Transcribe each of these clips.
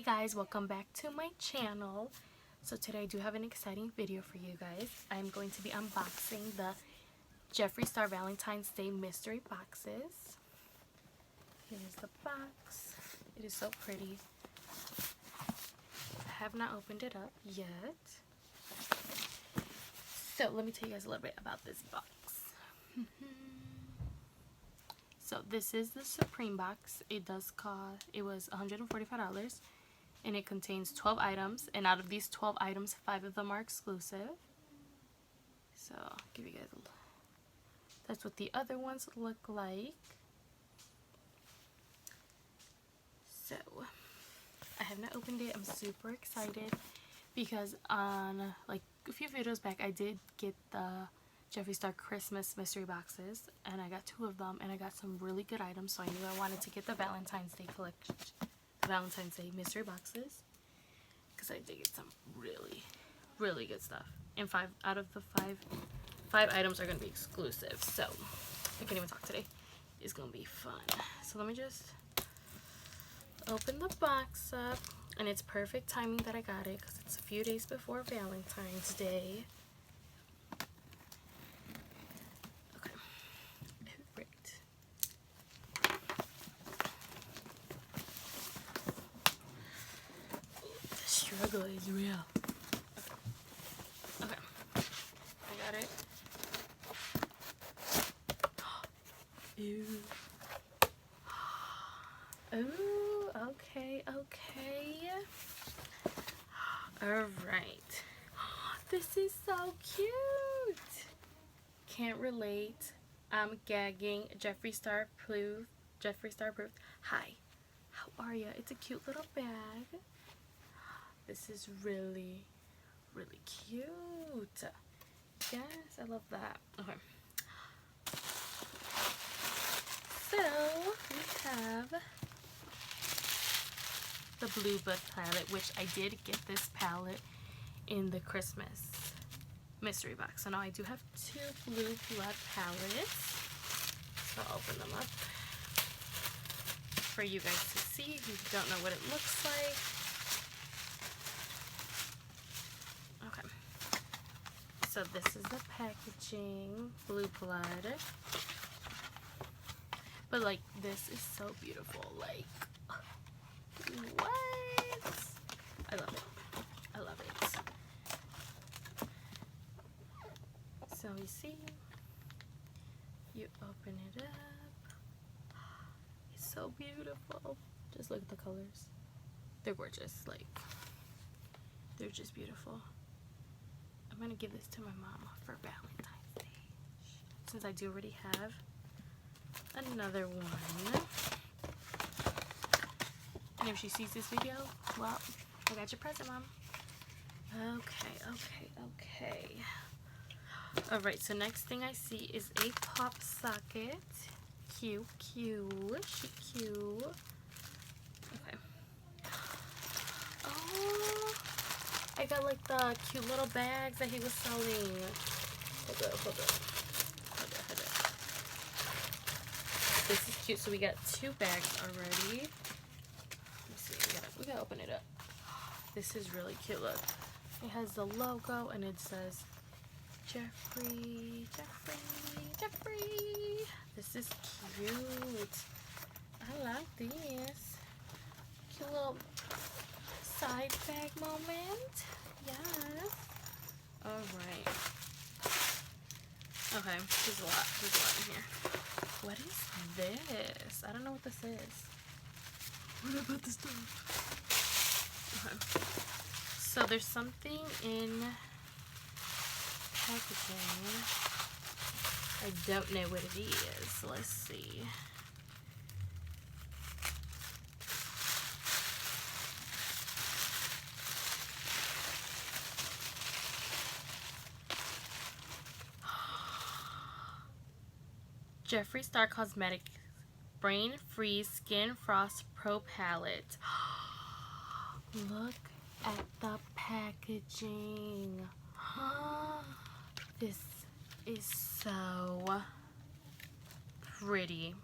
guys, welcome back to my channel. So today I do have an exciting video for you guys. I'm going to be unboxing the Jeffree Star Valentine's Day mystery boxes. Here's the box. It is so pretty. I have not opened it up yet. So let me tell you guys a little bit about this box. So this is the Supreme box. It was $145 and it contains 12 items, and out of these 12 items, 5 of them are exclusive. So I'll give you guys that's what the other ones look like. So I have not opened it. I'm super excited because on like a few videos back I did get the Jeffree Star Christmas mystery boxes, and I got 2 of them, and I got some really good items, so I knew I wanted to get the Valentine's Day collection, the Valentine's Day mystery boxes, because I did get some really good stuff, and 5 out of the 5 items are going to be exclusive, so I can't even talk today. It's going to be fun. So let me just open the box up, and it's perfect timing that I got it, because it's a few days before Valentine's Day. Struggle is real. Okay. I got it. Ew. Ooh, okay. Alright. This is so cute. Can't relate. I'm gagging. Jeffree Star approved. Hi. How are ya? It's a cute little bag. This is really cute. Yes, I love that. Okay. So, we have the Blue Blood palette, which I did get this palette in the Christmas mystery box. So now I do have 2 Blue Blood palettes. So I'll open them up for you guys to see if you don't know what it looks like. So this is the packaging, Blue Blood. But like, this is so beautiful. Like, what? I love it. So you see, you open it up. It's so beautiful. Just look at the colors. They're gorgeous. Like, they're just beautiful. I'm going to give this to my mom for Valentine's Day, since I do already have another one. And if she sees this video, well, I got your present, Mom. Okay. Alright, so next thing I see is a PopSocket. Cute. Okay. Oh, I got like the cute little bags that he was selling. Hold up. This is cute. So we got 2 bags already. Let me see. We gotta open it up. This is really cute. Look, it has the logo and it says Jeffree. This is cute. I like this. Cute little side bag moment. Yes. Alright. Okay, there's a lot in here. What is this? I don't know what this is. What about this stuff? Okay. So there's something in packaging. I don't know what it is. Let's see. Jeffree Star Cosmetics Brain Freeze Skin Frost Pro Palette. Look at the packaging. This is so pretty.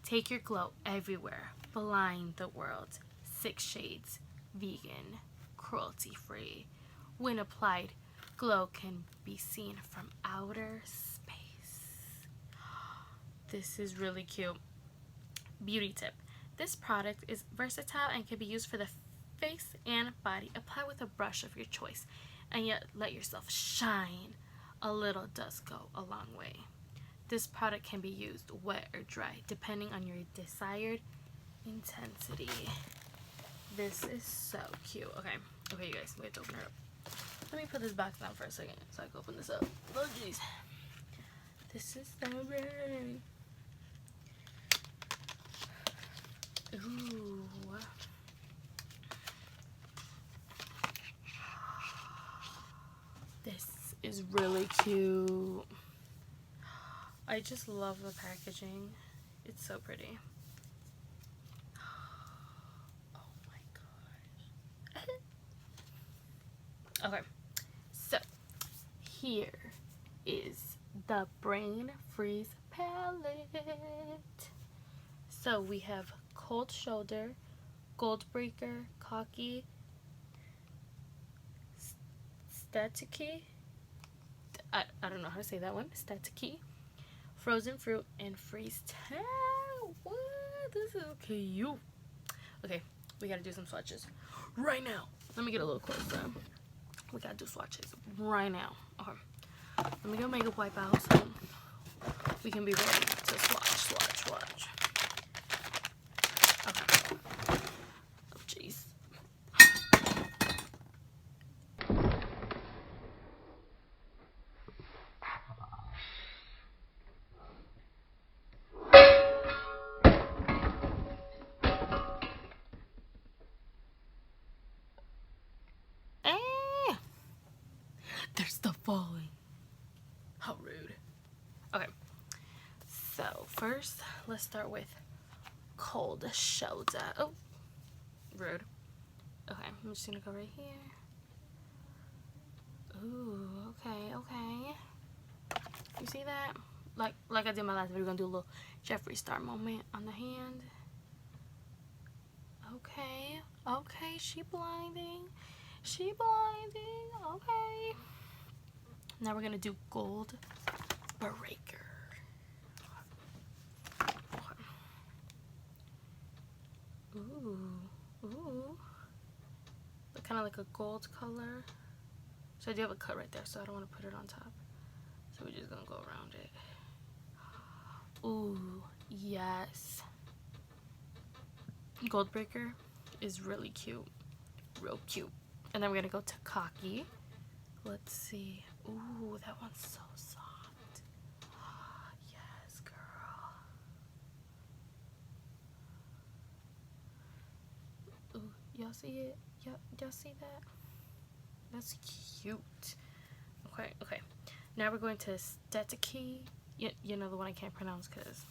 Take your glow everywhere. Blind the world. 6 shades, vegan, cruelty-free. When applied, glow can be seen from outer space. This is really cute. Beauty tip. This product is versatile and can be used for the face and body. Apply with a brush of your choice and yet let yourself shine. A little does go a long way. This product can be used wet or dry depending on your desired intensity. This is so cute. Okay, you guys, we have to open her up. Let me put this box down for a second so I can open this up. Oh jeez, this is so pretty. Ooh. This is really cute. I just love the packaging. It's so pretty. Oh my gosh. Okay, so here is the Brain Freeze palette. So we have Cold Shoulder, Gold Breaker, Cocky, Staticky, I don't know how to say that one, Staticky, Frozen Fruit, and Freeze Tag. What? This is cute. Okay, we gotta do some swatches right now. Let me get a little closer. We gotta do swatches right now. Okay, let me get a makeup wipe out so we can be ready to swatch. Okay. Oh jeez. They're still falling. How rude. Okay, so first let's start with Cold Shoulder. Oh, rude. Okay, I'm just gonna go right here. Ooh, okay. You see that? Like I did my last video, we're gonna do a little Jeffree Star moment on the hand. Okay, she blinding. Okay. Now we're gonna do Gold Breaker. Ooh. Look kind of like a gold color. So I do have a cut right there, so I don't want to put it on top. So we're just gonna go around it. Ooh, yes. Gold Breaker is really cute. Real cute. And then we're gonna go to Cocky. Let's see. Ooh, that one's so soft. Yes, girl. Ooh, y'all see it? Y'all see that? That's cute. Okay. Now we're going to Staticky. You know, the one I can't pronounce because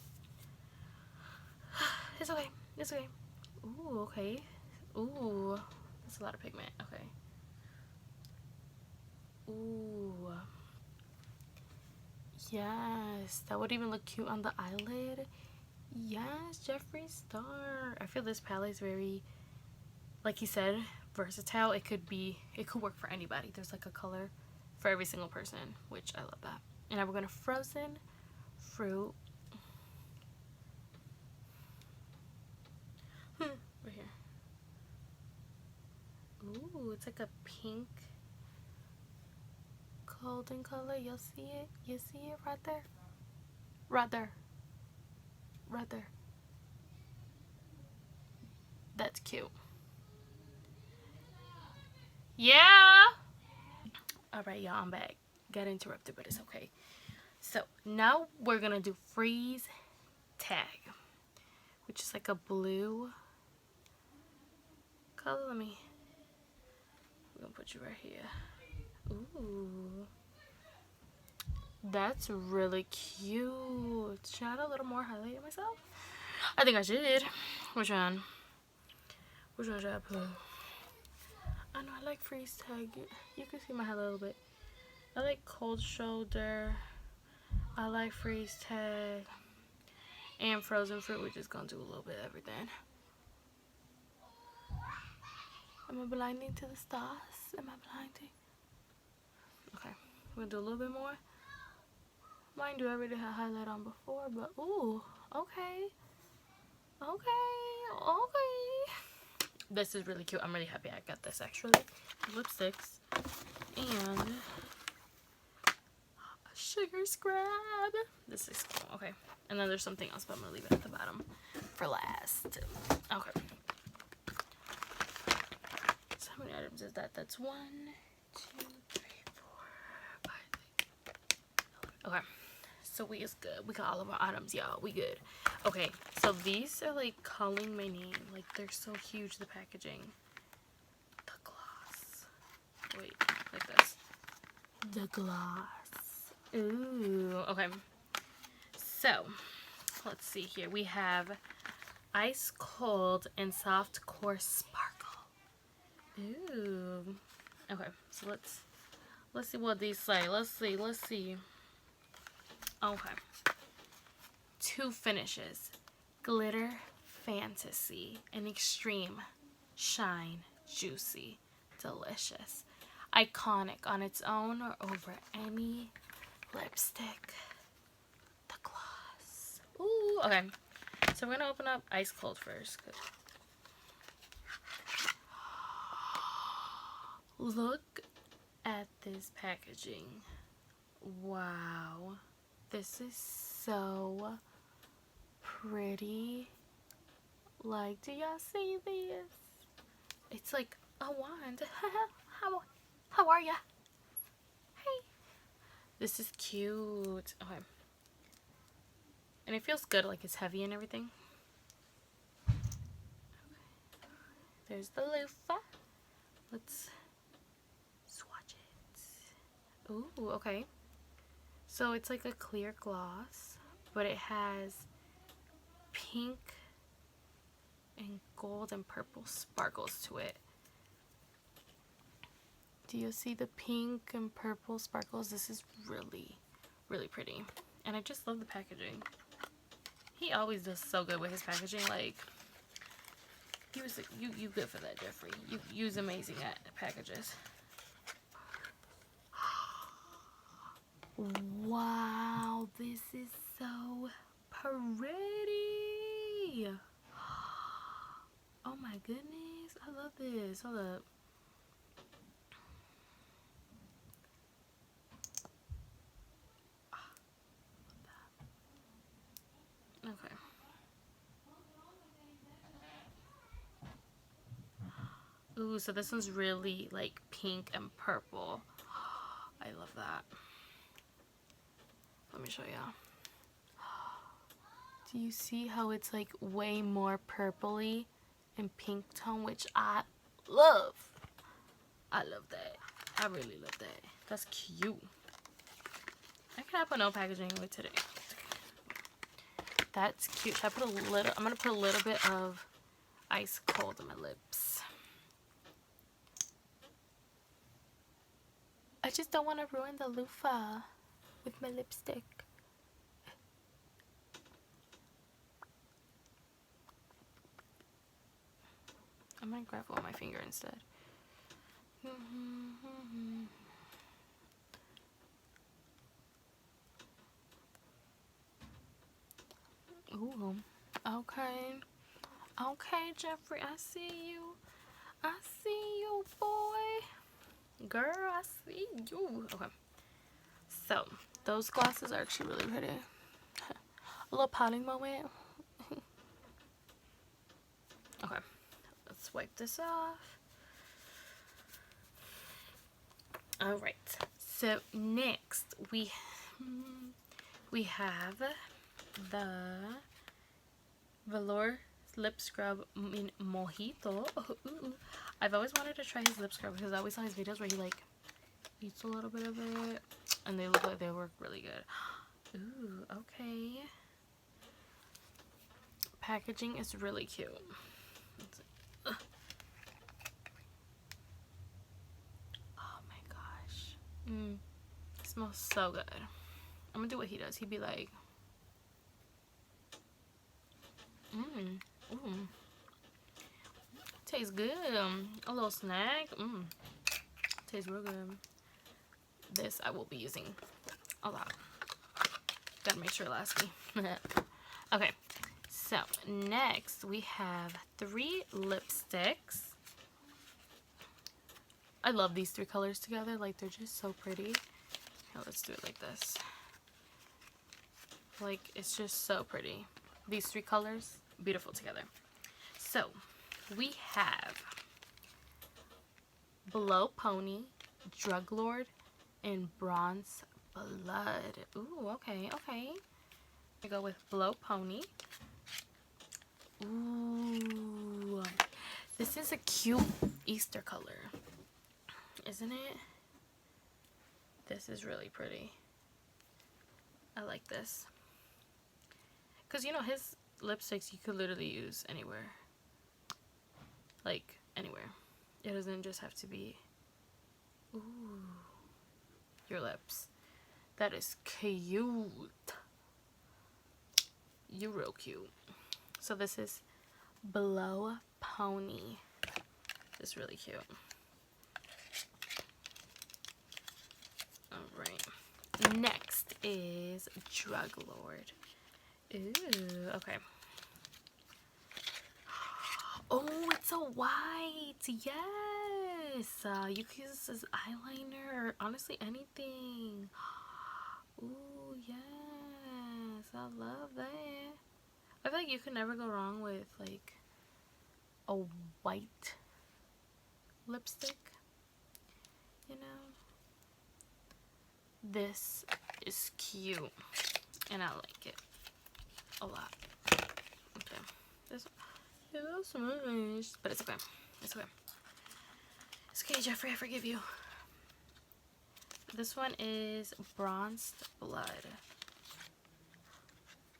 it's okay. Ooh, okay. Ooh, that's a lot of pigment. Okay. Ooh. Yes, that would even look cute on the eyelid. Yes, Jeffree Star. I feel this palette is very, like he said, versatile. It could work for anybody. There's like a color for every single person, which I love that. And now we're going to Frozen Fruit. Right here. Ooh, it's like a pink golden color. You'll see it? You see it right there? Right there. That's cute. Yeah! Alright, y'all, I'm back. Got interrupted, but it's okay. So, now we're gonna do Freeze Tag, which is like a blue color. We're gonna put you right here. Ooh. That's really cute. Should I add a little more highlight myself? I think I should. Which one? Which one should I put? I know I like Freeze Tag. You can see my hair a little bit. I like Cold Shoulder. I like Freeze Tag. And Frozen Fruit. We're just gonna do a little bit of everything. Am I blinding to the stars? Am I blinding? Okay, we'll do a little bit more. Mind you, I already had highlight on before, but ooh, okay. This is really cute. I'm really happy I got this actually. Lipsticks and a sugar scrub. This is cool. Okay, and then there's something else, but I'm gonna leave it at the bottom for last. Okay. So how many items is that? That's 1, 2, 3, 4, 5, 6. Okay. So we is good. We got all of our items, y'all. We good. Okay, so these are like calling my name. Like they're so huge, the packaging. The gloss. Wait, like this. The gloss. Ooh, okay. So, let's see here. We have ice cold and soft core sparkle. Ooh. Okay, so let's see what these say. Let's see. Okay. 2 finishes. Glitter fantasy and extreme shine juicy delicious. Iconic on its own or over any lipstick. The gloss. Ooh, okay. So we're gonna open up ice cold first. Look at this packaging. Wow. This is so pretty. Like, do y'all see this? It's like a wand. How are ya? Hey. This is cute. Okay. And it feels good, like it's heavy and everything. Okay. There's the loofah. Let's swatch it. Ooh, okay. So it's like a clear gloss, but it has pink and gold and purple sparkles to it. Do you see the pink and purple sparkles? This is really, really pretty. And I just love the packaging. He always does so good with his packaging. Like, he was like, you good for that, Jeffree. You's amazing at packages. Wow, this is so pretty. Oh my goodness, I love this. Hold up. Okay. Ooh, so this one's really like pink and purple. I love that. Let me show y'all. Do you see how it's like way more purpley and pink tone, which I love. I love that. I really love that. That's cute. I cannot put no packaging with today. That's cute. Should I put a little? I'm gonna put a little bit of ice cold on my lips. I just don't want to ruin the loofah with my lipstick. I'm gonna grab it with my finger instead. Ooh, okay. Okay, Jeffree, I see you. I see you, boy. Girl, I see you. Okay. So, those glasses are actually really pretty. A little pouting moment. Okay. Let's wipe this off. Alright. So, next we have the Velour lip scrub in Mojito. Ooh. I've always wanted to try his lip scrub because I always saw his videos where he like eats a little bit of it and they look like they work really good. Ooh, okay. Packaging is really cute. Oh my gosh. It smells so good. I'm gonna do what he does. He'd be like, tastes good. A little snack. Tastes real good. This I will be using a lot. Gotta make sure it lasts me. Okay, so next we have 3 lipsticks. I love these 3 colors together. Like, they're just so pretty. Here, let's do it like this. Like, it's just so pretty. These 3 colors, beautiful together. So, we have Blow Pony, Drug Lord, and Bronze Blood. Ooh, okay, okay. I go with Blow Pony. Ooh, this is a cute Easter color, isn't it? This is really pretty. I like this. Because, you know, his lipsticks you could literally use anywhere. Like, anywhere. It doesn't just have to be, ooh, your lips. That is cute. You're real cute. So this is Blow Pony. It's really cute. Alright. Next is Drug Lord. Ooh, okay. Oh, it's a white. Yes. You can use this as eyeliner or honestly anything. Ooh, yes. I love that. I feel like you can never go wrong with like a white lipstick. You know? This is cute. And I like it a lot. Okay. This one. But it's okay. It's okay. It's okay, Jeffree. I forgive you. This one is Bronzed Blood.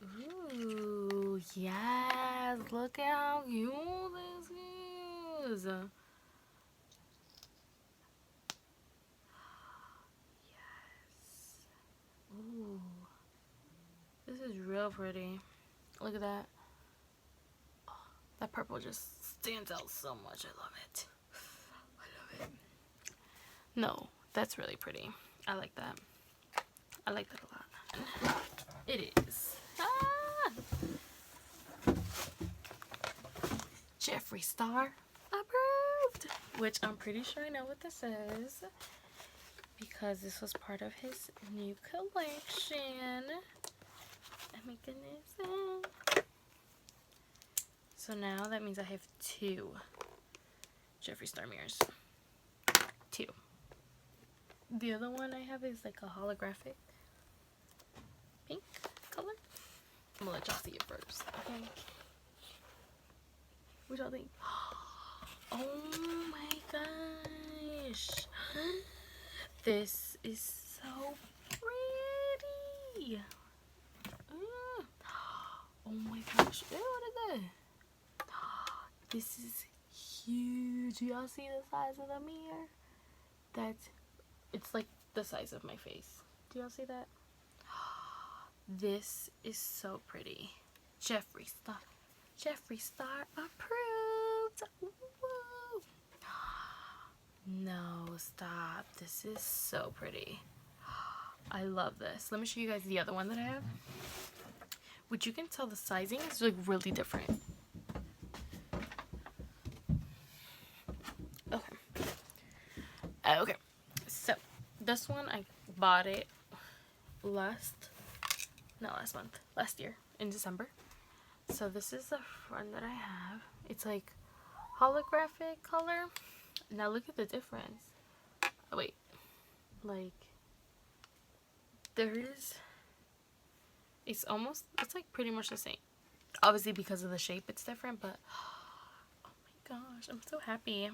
Ooh, yes. Look at how cute this is. Yes. Ooh. This is real pretty. Look at that. Oh, that purple just stands out so much. I love it. I love it. No, that's really pretty. I like that. I like that a lot. It is. Jeffree Star approved. Which I'm pretty sure I know what this is. Because this was part of his new collection. Oh my goodness. So now that means I have 2 Jeffree Star mirrors. 2. The other one I have is like a holographic pink color. I'm gonna let y'all see it first, okay? What y'all think? Oh my gosh. This is so pretty. Oh my gosh. Ew, what is that? This is huge. Y'all see the size of the mirror? It's like the size of my face. Do y'all see that? This is so pretty. Jeffree Star approved. Woo. No, stop. This is so pretty. I love this. Let me show you guys the other one that I have. Which you can tell the sizing is like really different. Okay. So this one I bought it last year in December. So this is the front that I have. It's like holographic color. Now look at the difference. Oh wait, like it's like pretty much the same. Obviously because of the shape it's different, but oh my gosh, I'm so happy.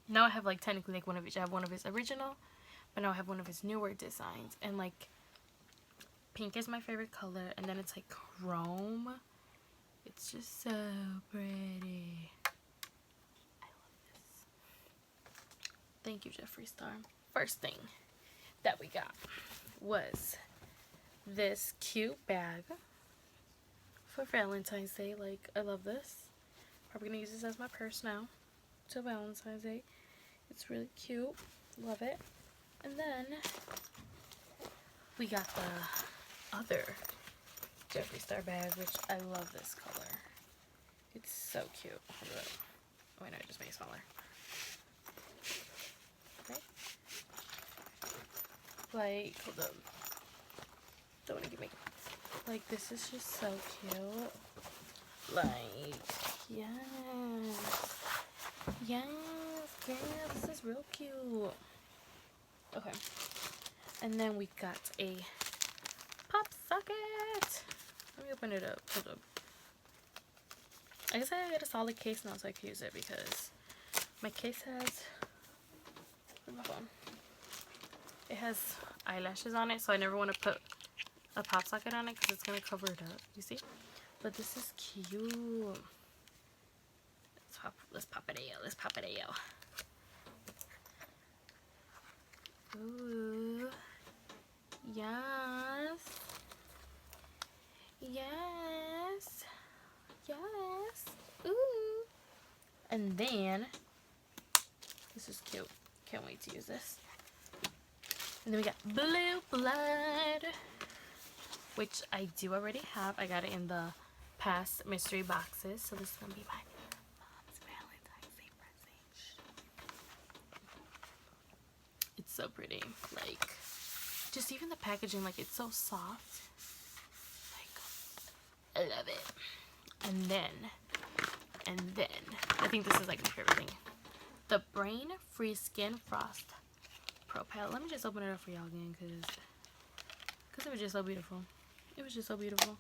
Now I have like technically like one of each. I have one of his original, but now I have one of his newer designs. And like pink is my favorite color, and then it's like chrome. It's just so pretty. I love this. Thank you, Jeffree Star. First thing that we got was this cute bag for Valentine's Day. Like, I love this. Probably gonna use this as my purse now. to Valentine's Day. It's really cute. Love it. And then we got the other Jeffree Star bag, which I love this color. It's so cute. Hold up. Oh, wait, no, I just made it smaller. Okay. Like, hold up. Don't want to get makeup. Like, this is just so cute. Like, yes. Yes, girl, this is real cute. Okay. And then we got a PopSocket. Let me open it up. Hold up. I guess I gotta get a solid case now so I can use it because my case has, where's my phone? It has eyelashes on it, so I never want to put a PopSocket on it because it's gonna cover it up. You see? But this is cute. Let's pop it out. Let's pop it out. Ooh. Yes. Yes. Yes. Ooh. And then, this is cute. Can't wait to use this. And then we got Blue Blood, which I do already have. I got it in the past mystery boxes. So this is going to be my mom's Valentine's Day present. It's so pretty. Like, just even the packaging, like, it's so soft. Like, I love it. And then, I think this is like my favorite thing. The Brain Free Skin Frost Pro Palette. Let me just open it up for y'all again, because it was just so beautiful. It was just so beautiful.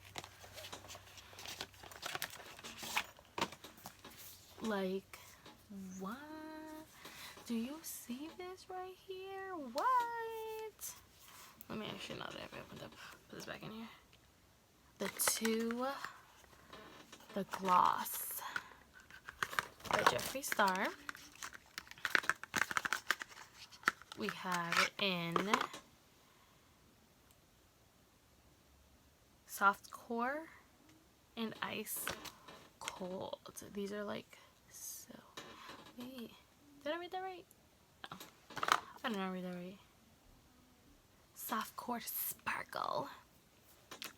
Like, what? Do you see this right here? What? Let me actually, now that I've opened up, put this back in here. The gloss by Jeffree Star. We have it in soft core and ice cold. These are like so. Wait, did I read that right? No, I did not read that right. Soft core sparkle.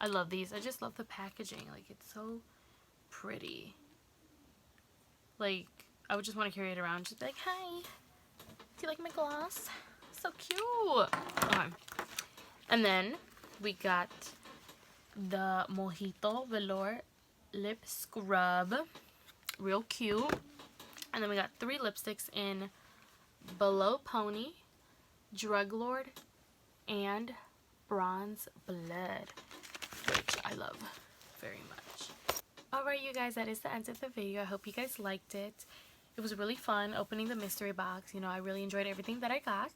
I love these. I just love the packaging. Like, it's so pretty. Like, I would just want to carry it around. Just be like, hi, do you like my gloss? So cute. Okay. And then we got the Mojito Velour Lip Scrub. Real cute. And then we got 3 lipsticks in Below Pony, Drug Lord, and Bronze Blood, which I love very much. Alright, you guys, that is the end of the video. I hope you guys liked it. It was really fun opening the mystery box. You know, I really enjoyed everything that I got.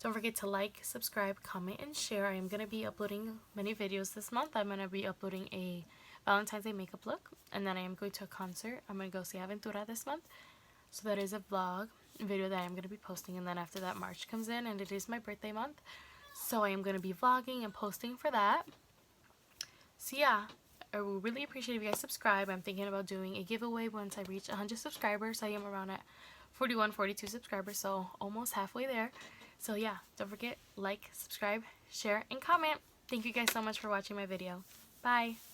Don't forget to like, subscribe, comment, and share. I am going to be uploading many videos this month. I'm going to be uploading a Valentine's Day makeup look, and then I am going to a concert. I'm going to go see Aventura this month. So that is a vlog video that I'm going to be posting, and then after that March comes in, and it is my birthday month. So I am going to be vlogging and posting for that. So yeah, I will really appreciate if you guys subscribe. I'm thinking about doing a giveaway once I reach 100 subscribers. I am around at 41, 42 subscribers, so almost halfway there. So yeah, don't forget, like, subscribe, share, and comment. Thank you guys so much for watching my video. Bye!